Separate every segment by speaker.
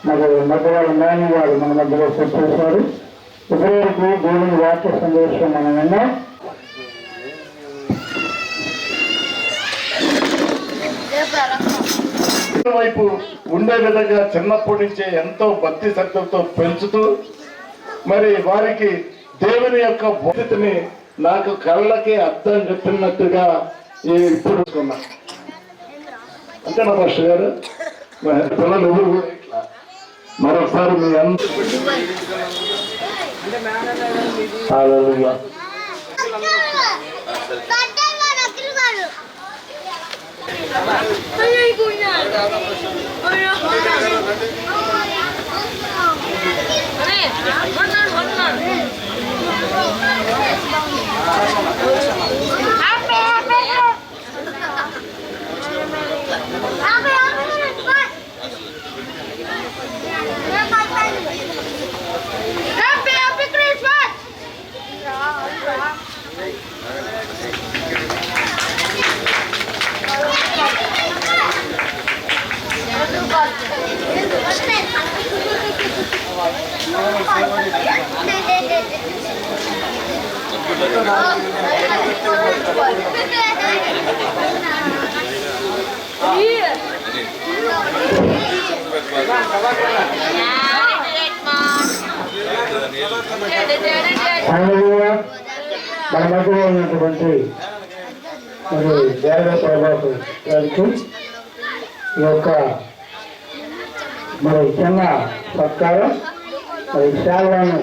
Speaker 1: మరి మధ్యవాళ్ళు నాని వారు మన మధ్యలో చేశారు. ఇప్పటివరకు దేవుని వాక్య సందేశం మనం విన్నాం.
Speaker 2: వైపు ఉండే విధంగా చిన్నప్పటి నుంచే ఎంతో భక్తి శ్రద్ధలతో పెంచుతూ మరి వారికి దేవుని యొక్క భక్తిని నాకు కళ్ళకి అర్థం చెప్పినట్టుగా ఇప్పుడు అంతేనా పాస్టర్ గారు? పిల్లలు ఎవరు కూడా ఇట్లా మరొకసారి మీ మన మధ్యలో ఉన్నటువంటి మరి దేవ ప్రభావం గారికి ఈ యొక్క మరి చిన్న సత్కారం మరి శాలను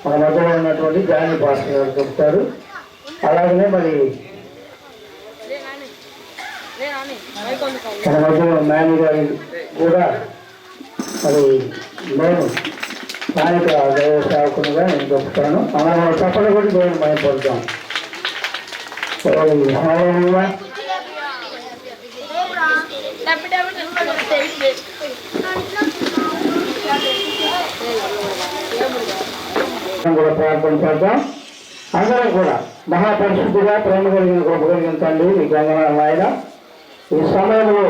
Speaker 2: మన మధ్యలో ఉన్నటువంటి జాని పాస్టర్ గారు చెప్తారు. అలాగనే మరి మన మధ్యలో నాని గారి కూడా మరి నేను స్థానిక దైవ సేవకునిగా నేను చెప్తాను. మనం తప్పని కూడా దేవుని భయపడతాం. కూడా ప్రార్థన చేద్దాం. అందరం కూడా మహాపరిశుద్ధిగా ప్రేమ కలిగిన గొప్ప కలిగిన తండ్రి ఈ గంగనాథ ఆయన ఈ సమయంలో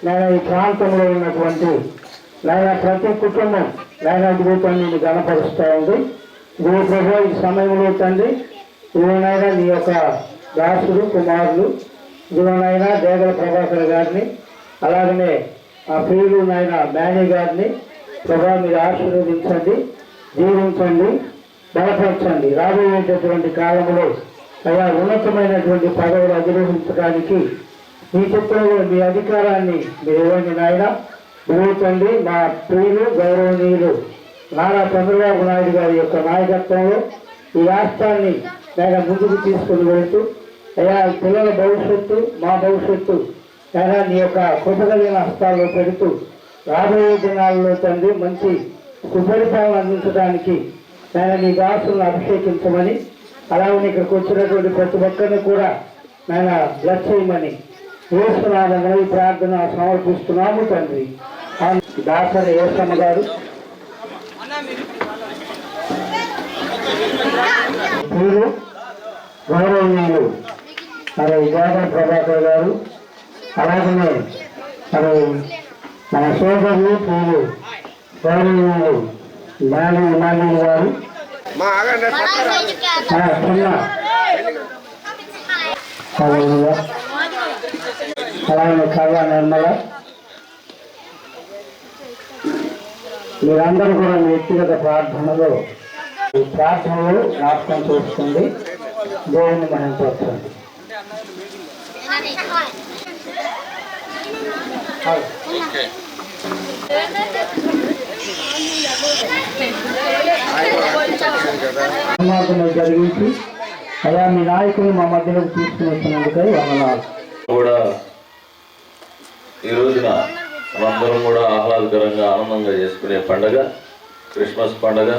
Speaker 2: నేను ఈ ప్రాంతంలో ఉన్నటువంటి నాయన ప్రతి కుటుంబం నాయన తండ్రి నేను గణపరుస్తూ ఉంది. ఇదిగో ప్రభు ఈ సమయంలో తండ్రి ఇదిగోనైనా నీ యొక్క దాసుడు కుమారులు ఇదిగోనైనా దేగల ప్రభాకర్ గారిని అలాగనే ఆ ప్రియులు నాయన మేనీ గారిని ప్రభా మీరు ఆశీర్వదించండి, జీవించండి, బలపరచండి. రాబోయేటటువంటి కాలంలో అలా ఉన్నతమైనటువంటి పదవులు అధిరోహించడానికి మీ చిత్రంలో మీ అధికారాన్ని మీరు ఇవ్వండి నాయన. ఇవ్వండి మా ప్రియులు గౌరవనీయులు నారా చంద్రబాబు నాయుడు గారి యొక్క నాయకత్వంలో ఈ రాష్ట్రాన్ని ఆయన ముందుకు తీసుకుని వెళ్తూ అయ్యా పిల్లల భవిష్యత్తు మా భవిష్యత్తు ఆయన నీ యొక్క కృపగలిగిన హస్తాల్లో పెడుతూ రాబోయే దినాల్లో తండ్రి మంచి సుపరిపాలన అందించడానికి ఆయన నీ దాసులను అభిషేకించమని అలాగే ఇక్కడికి వచ్చినటువంటి ప్రతి ఒక్కరిని కూడా ఆయన బ్లెస్ చేయమని యేసునామములో ఈ ప్రార్థన సమర్పిస్తున్నాము తండ్రి. దాసరి యేసమ్మ గారు మీరు గౌరవనీయులు మరి దేవర ప్రభాకర్ గారు అలాగనే మరి మన సోదరులు ప్రియులు గౌరవనీయులు నాని ఇమానుయేల్ గారు అలాగే కవ్వ నిర్మల మీరందరూ కూడా మీ వ్యక్తిగత ప్రార్థనలో జ్ఞాపకం చేసుకోండి, దేవుని మనం చూస్తుంది. జరిగించి అలా మీ నాయకులు మా మధ్యలోకి తీసుకుని వచ్చినందుకై వందనాలు.
Speaker 3: కూడా ఈ రోజున మనందరం కూడా ఆహ్లాదకరంగా ఆనందంగా చేసుకునే పండగ క్రిస్మస్ పండగ.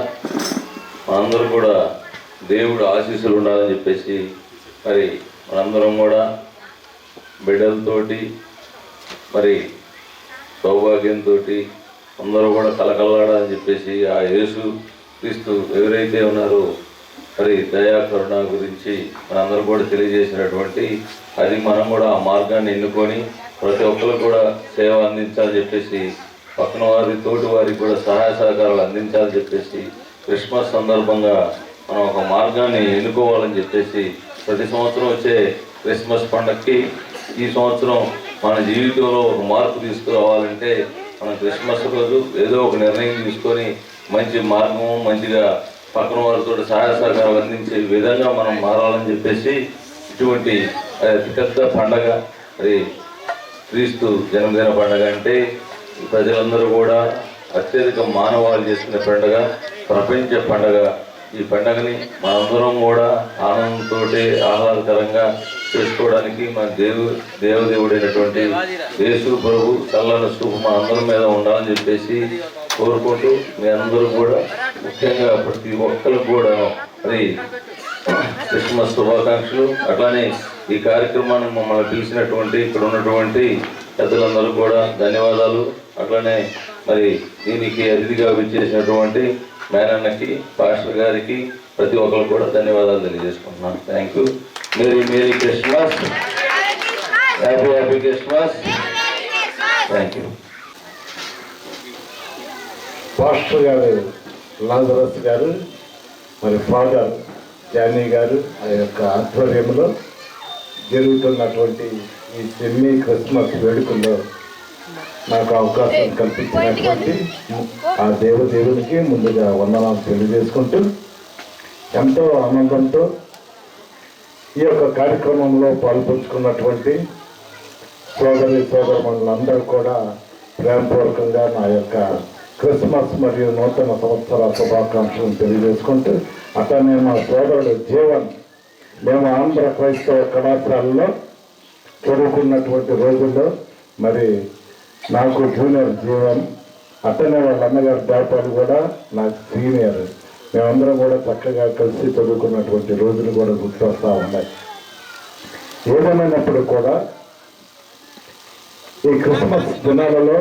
Speaker 3: మనందరం కూడా దేవుడు ఆశీస్సులు ఉండాలని చెప్పేసి మరి మనందరం కూడా బిడ్డలతోటి మరి సౌభాగ్యంతో అందరూ కూడా కలకలాడాలని చెప్పేసి ఆ యేసు క్రీస్తు ఎవరైతే ఉన్నారో మరి దయాకరుణ గురించి మనందరూ కూడా తెలియజేసినటువంటి అది మనం కూడా ఆ మార్గాన్ని ఎన్నుకొని ప్రతి ఒక్కరు కూడా సేవ అందించాలని చెప్పేసి పక్కన వారి తోటి వారికి కూడా సహాయ సహకారాలు అందించాలని చెప్పేసి క్రిస్మస్ సందర్భంగా మనం ఒక మార్గాన్ని ఎన్నుకోవాలని చెప్పేసి ప్రతి సంవత్సరం వచ్చే క్రిస్మస్ పండగకి ఈ సంవత్సరం మన జీవితంలో ఒక మార్పు తీసుకురావాలంటే మనం క్రిస్మస్ రోజు ఏదో ఒక నిర్ణయం తీసుకొని మంచి మార్గం మంచిగా పక్కన వారితో సహాయ సహకారాలు అందించే విధంగా మనం మారాలని చెప్పేసి ఇటువంటి అతిపెద్ద పండగ అది క్రీస్తు జన్మదిన పండగ అంటే ప్రజలందరూ కూడా అత్యధిక మానవాళి చేసుకునే పండగ, ప్రపంచ పండగ. ఈ పండగని మనందరం కూడా ఆనందంతో ఆహ్లాదకరంగా చేసుకోవడానికి మన దేవదేవుడైనటువంటి యేసు ప్రభు చల్లని చూపు మన అందరి మీద ఉండాలని చెప్పేసి కోరుకుంటూ మీ అందరూ కూడా ముఖ్యంగా ప్రతి ఒక్కరికి కూడా అది క్రిస్మస్ శుభాకాంక్షలు. అట్లానే ఈ కార్యక్రమాన్ని మమ్మల్ని పిలిచినటువంటి ఇక్కడ ఉన్నటువంటి పెద్దలందరూ కూడా ధన్యవాదాలు. అట్లానే మరి దీనికి అతిథిగా విచ్చేసినటువంటి మేనన్నకి, పాస్టర్ గారికి, ప్రతి ఒక్కరు కూడా ధన్యవాదాలు తెలియజేసుకుంటున్నాను. Thank you. Merry Christmas, happy Christmas. Thank you.
Speaker 4: Pastor గారు లాజరస్ గారు, మరి ఫాదర్ జానీ గారు ఆ యొక్క ఆధ్వర్యంలో జరుగుతున్నటువంటి ఈ సెమీ క్రిస్మస్ వేడుకల్లో నాకు అవకాశం కల్పించినటువంటి ఆ దేవునికి ముందుగా వందనాలు తెలియజేసుకుంటూ ఎంతో ఆనందంతో ఈ యొక్క కార్యక్రమంలో పాల్పంచుకున్నటువంటి సోదరులందరూ కూడా ప్రేమపూర్వకంగా నా యొక్క క్రిస్మస్ మరియు నూతన సంవత్సర శుభాకాంక్షలను తెలియజేసుకుంటూ అతనే మా సోదరుడు జీవన్, మేము ఆంధ్ర క్రైస్తవ కళాశాలలో చదువుకున్నటువంటి రోజుల్లో మరి నాకు జూనియర్ జీవన్, అతనే వాళ్ళ అన్నగారు దాపాలు కూడా నాకు సీనియర్. మేమందరం కూడా చక్కగా కలిసి చదువుకున్నటువంటి రోజులు కూడా గుర్తొస్తూ ఉన్నాయి. ఏదేమైనప్పుడు కూడా ఈ క్రిస్మస్ దినాలలో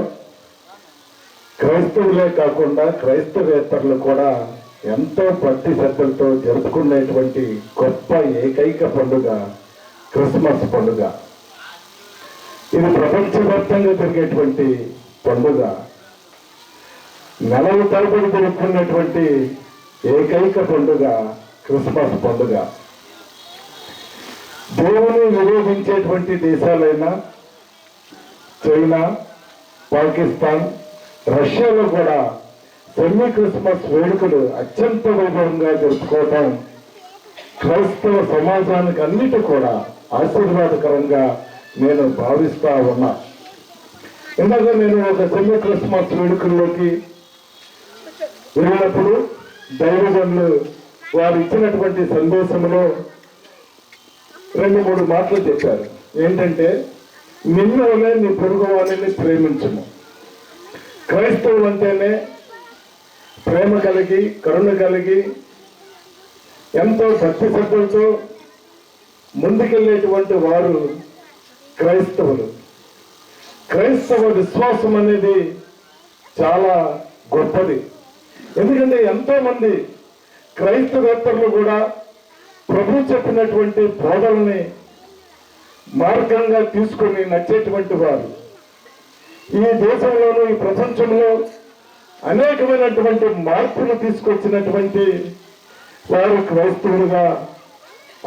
Speaker 4: క్రైస్తవులే కాకుండా క్రైస్తవేతరులు కూడా ఎంతో భక్తి శ్రద్ధలతో జరుపుకునేటువంటి గొప్ప ఏకైక పండుగ క్రిస్మస్ పండుగ. ఇది ప్రపంచవ్యాప్తంగా జరిగేటువంటి పండుగ. నెలల తరబడి జరుపుకున్నటువంటి ఏకైక పండుగ క్రిస్మస్ పండుగ. దేవుని విరోధించేటువంటి దేశాలైన చైనా, పాకిస్తాన్, రష్యాలో కూడా సెమీ క్రిస్మస్ వేడుకలు అత్యంత వైభవంగా జరుపుకోవటం క్రైస్తవ సమాజానికి అన్నిటి కూడా ఆశీర్వాదకరంగా నేను భావిస్తా ఉన్నా. ఇందాక నేను ఒక సెమీ క్రిస్మస్ వేడుకల్లోకి వెళ్ళినప్పుడు దైవజనులు వారు ఇచ్చినటువంటి సందేశంలో 2-3 మాటలు చెప్పారు. ఏంటంటే, నిన్ను వలె నీ పొరుగు వాళ్ళని ప్రేమించము. క్రైస్తవులు అంటేనే ప్రేమ కలిగి, కరుణ కలిగి, ఎంతో భక్తి శ్రద్ధలతో ముందుకెళ్ళేటువంటి వారు క్రైస్తవులు. క్రైస్తవ విశ్వాసం అనేది చాలా గొప్పది. ఎందుకంటే ఎంతో మంది క్రైస్తవేత్తరులు కూడా ప్రభు చెప్పినటువంటి బోధనని మార్గంగా తీసుకొని నచ్చేటువంటి వారు. ఈ దేశంలోనూ ఈ ప్రపంచంలో అనేకమైనటువంటి మార్పులు తీసుకొచ్చినటువంటి వారు క్రైస్తవులుగా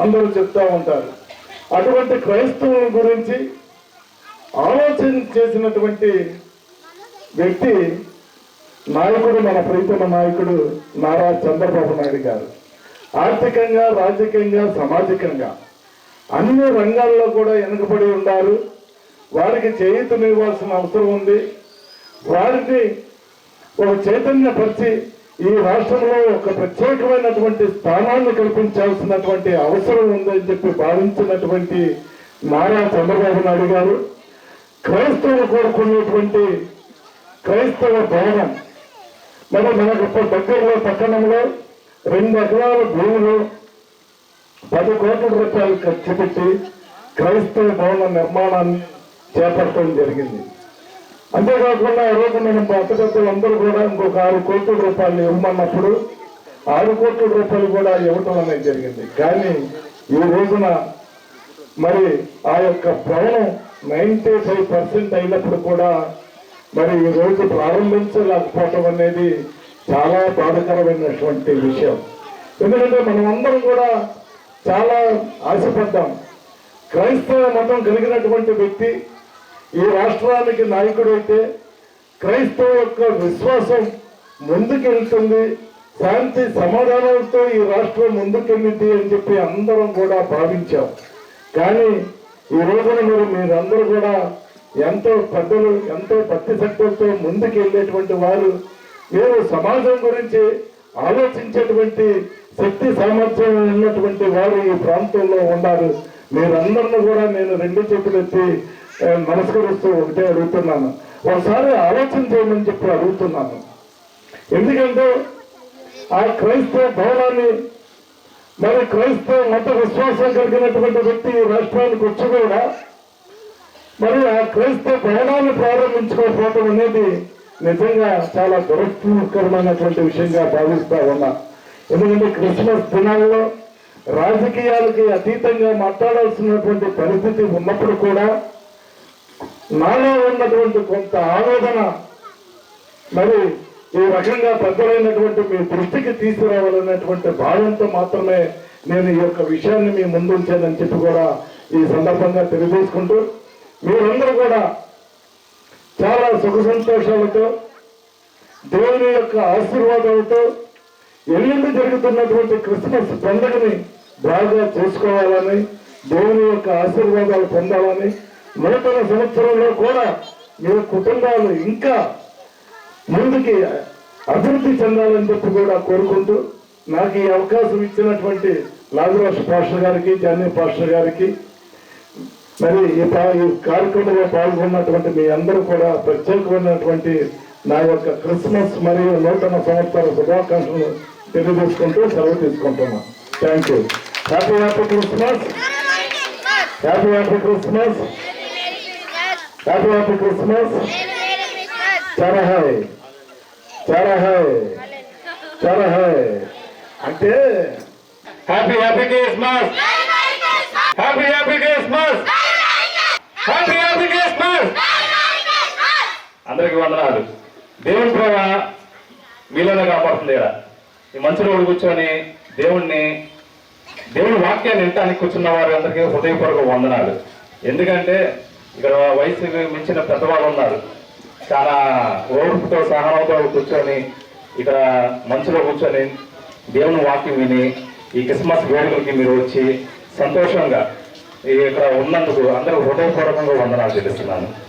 Speaker 4: అందరూ చెప్తా ఉంటారు. అటువంటి క్రైస్తవుల గురించి ఆలోచన చేసినటువంటి వ్యక్తి నాయకుడు, మన ప్రీతమ నాయకుడు నారా చంద్రబాబు నాయుడు గారు. ఆర్థికంగా, రాజకీయంగా, సామాజికంగా అన్ని రంగాల్లో కూడా వెనుకబడి ఉన్నారు. వారికి చేయూతనివ్వాల్సిన అవసరం ఉంది. వారిని ఒక చైతన్యపరిచి ఈ రాష్ట్రంలో ఒక ప్రత్యేకమైనటువంటి స్థానాన్ని కల్పించాల్సినటువంటి అవసరం ఉందని చెప్పి భావించినటువంటి నారా చంద్రబాబు నాయుడు గారు క్రైస్తవులు కోరుకునేటువంటి క్రైస్తవ భవనం, మరి మనకు దగ్గరలో పట్టణంలో 2 ఎకరాల భూమిలో 10 కోట్ల రూపాయలు ఖర్చు పెట్టి క్రైస్తవ భవన నిర్మాణాన్ని చేపట్టడం జరిగింది. అంతేకాకుండా ఆ రోజు మనం పెద్దలందరూ కూడా ఇంకొక 6 కోట్ల రూపాయలు ఇవ్వమన్నప్పుడు 6 కోట్ల రూపాయలు కూడా ఇవ్వటం అనేది జరిగింది. కానీ ఈ రోజున మరి ఆ యొక్క భవనం 95% అయినప్పుడు కూడా మరి ఈ రోజు ప్రారంభించలేకపోవటం అనేది చాలా బాధాకరమైనటువంటి విషయం. ఎందుకంటే మనం అందరం కూడా చాలా ఆశపడ్డాం. క్రైస్తవ మతం కలిగినటువంటి వ్యక్తి ఈ రాష్ట్రానికి నాయకుడైతే క్రైస్తవ యొక్క విశ్వాసం ముందుకెళ్తుంది, శాంతి సమాధానాలతో ఈ రాష్ట్రం ముందుకెళ్ళింది అని చెప్పి అందరం కూడా భావించాం. కానీ ఈ రోజున మీరందరూ కూడా ఎంతో పెద్దలు, ఎంతో భక్తి శక్తులతో ముందుకు వెళ్ళేటువంటి వారు, మీరు సమాజం గురించి ఆలోచించేటువంటి శక్తి సామర్థ్యం ఉన్నటువంటి వారు ఈ ప్రాంతంలో ఉన్నారు. మీరందరిని కూడా నేను రెండు చేతులు ఎత్తి నమస్కరిస్తూ ఒకటే అడుగుతున్నాను, ఒకసారి ఆలోచన చేయమని చెప్పి అడుగుతున్నాను. ఎందుకంటే ఆ క్రైస్తవ భవనాన్ని, మరి క్రైస్తవ మత విశ్వాసం కలిగినటువంటి వ్యక్తి ఈ రాష్ట్రానికి వచ్చి కూడా మరి ఆ క్రైస్తవ భవనాన్ని ప్రారంభించుకోకపోవడం అనేది నిజంగా చాలా దురదృష్టకరమైనటువంటి విషయంగా భావిస్తా ఉన్నా. ఎందుకంటే క్రిస్మస్ దినాల్లో రాజకీయాలకి అతీతంగా మాట్లాడాల్సినటువంటి పరిస్థితి ఉన్నప్పుడు కూడా నాలో ఉన్నటువంటి కొంత ఆవేదన మరి ఈ రకంగా పెద్దలైనటువంటి మీ దృష్టికి తీసుకురావాలనేటువంటి భావంతో మాత్రమే నేను ఈ యొక్క విషయాన్ని మీ ముందు ఉంచానని చెప్పి కూడా ఈ సందర్భంగా తెలియజేసుకుంటూ, మీరందరూ కూడా చాలా సుఖ సంతోషాలతో దేవుని యొక్క ఆశీర్వాదాలతో ఎల్లుండి జరుగుతున్నటువంటి క్రిస్మస్ పండుగని బాగా చేసుకోవాలని, దేవుని యొక్క ఆశీర్వాదాలు పొందాలని, నూతన సంవత్సరంలో కూడా మీ కుటుంబాలు ఇంకా ముందుకి అభివృద్ధి చెందాలని చెప్పి కూడా కోరుకుంటూ, నాకు ఈ అవకాశం ఇచ్చినటువంటి లాజరస్ పాస్టర్ గారికి, జానీ పాస్టర్ గారికి, మరి ఈ కార్యక్రమంలో పాల్గొన్నటువంటి మీ అందరూ కూడా ప్రత్యేకమైనటువంటి నా యొక్క క్రిస్మస్ మరియు నూతన సంవత్సర శుభాకాంక్షలు తెలియజేసుకుంటూ సెలవు తీసుకుంటున్నాను. Thank you. Happy happy Christmas, happy happy Christmas, happy happy Christmas. చాలా హాయ్, చాలా హాయ్, చాలా హాయ్. అంటే
Speaker 2: happy happy Christmas, happy happy Christmas, happy happy Christmas. అందరికీ వందనాలు. దేవుని ప్రేమ మీలోనే కాపాడుతుంది. ఈ మంచి రోడ్డు కూర్చొని దేవుని వాక్యాన్ని వినటానికి కూర్చున్న వారి అందరికీ హృదయపూర్వక వందనాలు. ఎందుకంటే ఇక్కడ వయసు మించిన పెద్దవాళ్ళు ఉన్నారు, చాలా ఓర్పుతో సహనంతో కూర్చొని ఇక్కడ మంచులో కూర్చొని దేవుని వాక్యం విని ఈ క్రిస్మస్ వేడుకలకి మీరు వచ్చి సంతోషంగా ఇక్కడ ఉన్నందుకు అందరూ హృదయపూర్వకంగా వందనాలు తెలుస్తున్నాను.